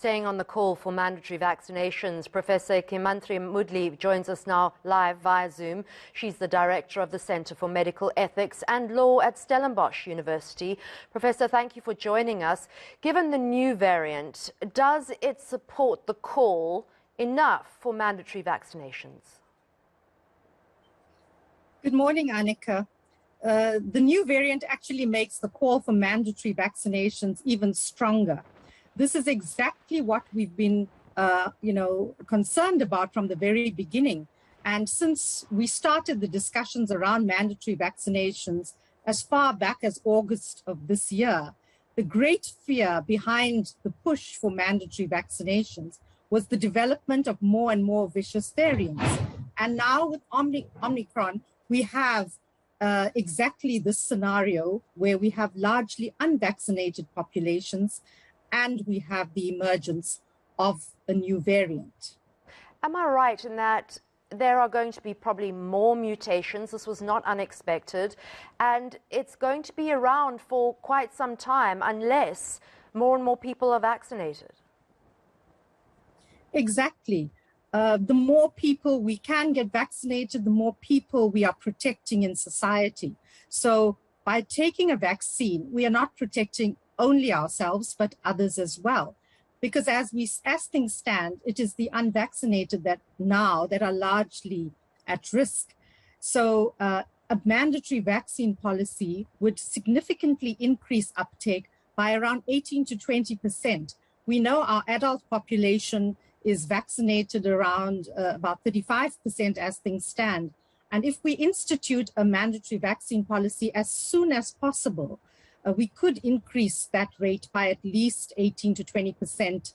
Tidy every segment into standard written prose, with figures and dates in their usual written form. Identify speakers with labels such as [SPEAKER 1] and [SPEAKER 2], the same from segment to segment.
[SPEAKER 1] Staying on the call for mandatory vaccinations, Professor Keymanthri Moodley joins us now live via Zoom. She's the director of the Centre for Medical Ethics and Law at Stellenbosch University. Professor, thank you for joining us. Given the new variant, does it support the call enough for mandatory vaccinations?
[SPEAKER 2] Good morning, Annika. The new variant actually makes the call for mandatory vaccinations even stronger. This is exactly what we've been, concerned about from the very beginning. And since we started the discussions around mandatory vaccinations as far back as August of this year, the great fear behind the push for mandatory vaccinations was the development of more and more vicious variants. And now with Omicron, we have exactly this scenario where we have largely unvaccinated populations and we have the emergence of a new variant.
[SPEAKER 1] Am I right in that there are going to be probably more mutations? This was not unexpected, and it's going to be around for quite some time unless more and more people are vaccinated.
[SPEAKER 2] Exactly. The more people we can get vaccinated, the more people we are protecting in society. So by taking a vaccine, we are not protecting only ourselves, but others as well. Because as things stand, it is the unvaccinated that are largely at risk. So a mandatory vaccine policy would significantly increase uptake by around 18 to 20%. We know our adult population is vaccinated around about 35% as things stand. And if we institute a mandatory vaccine policy as soon as possible, we could increase that rate by at least 18 to 20%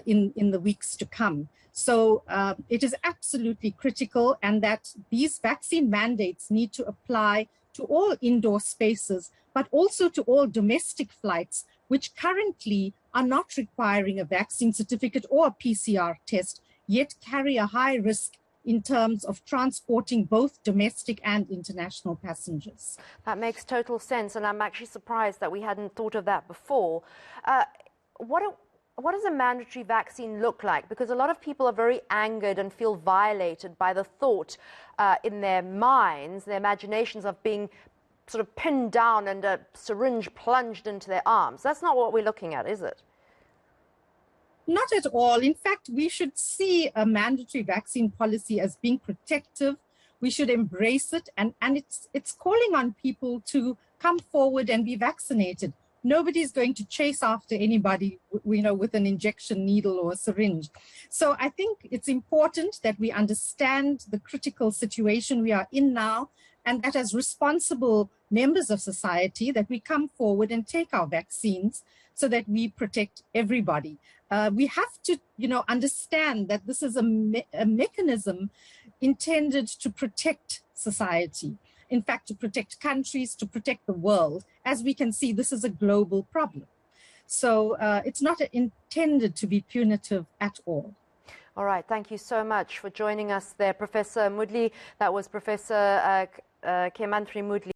[SPEAKER 2] in the weeks to come. So it is absolutely critical, and that these vaccine mandates need to apply to all indoor spaces, but also to all domestic flights, which currently are not requiring a vaccine certificate or a PCR test, yet carry a high risk in terms of transporting both domestic and international passengers.
[SPEAKER 1] That makes total sense, and I'm actually surprised that we hadn't thought of that before. What does a mandatory vaccine look like? Because a lot of people are very angered and feel violated by the thought in their minds, their imaginations, of being sort of pinned down and a syringe plunged into their arms. That's not what we're looking at, is it?
[SPEAKER 2] Not at all. In fact, we should see a mandatory vaccine policy as being protective. We should embrace it, and it's calling on people to come forward and be vaccinated. Nobody's going to chase after anybody, with an injection needle or a syringe. So I think it's important that we understand the critical situation we are in now, and that as responsible members of society, that we come forward and take our vaccines so that we protect everybody. We have to, understand that this is a mechanism intended to protect society. In fact, to protect countries, to protect the world. As we can see, this is a global problem. So it's not intended to be punitive at all.
[SPEAKER 1] All right. Thank you so much for joining us there, Professor Moodley. That was Professor Keymanthri Moodley.